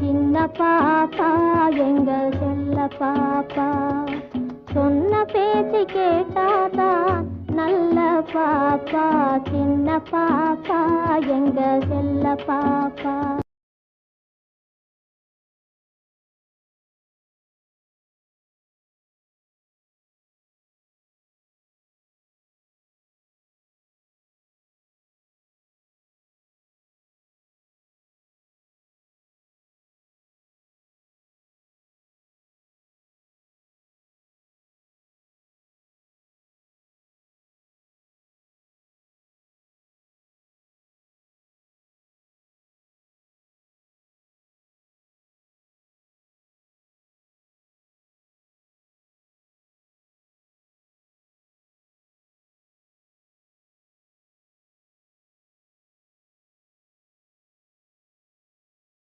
சின்ன பாப்பா எங்கள் செல்ல பாப்பா சொன்ன பேச்சு கேட்டாதான் நல்ல பாப்பா சின்ன பாப்பா எங்கள் செல்ல பாப்பா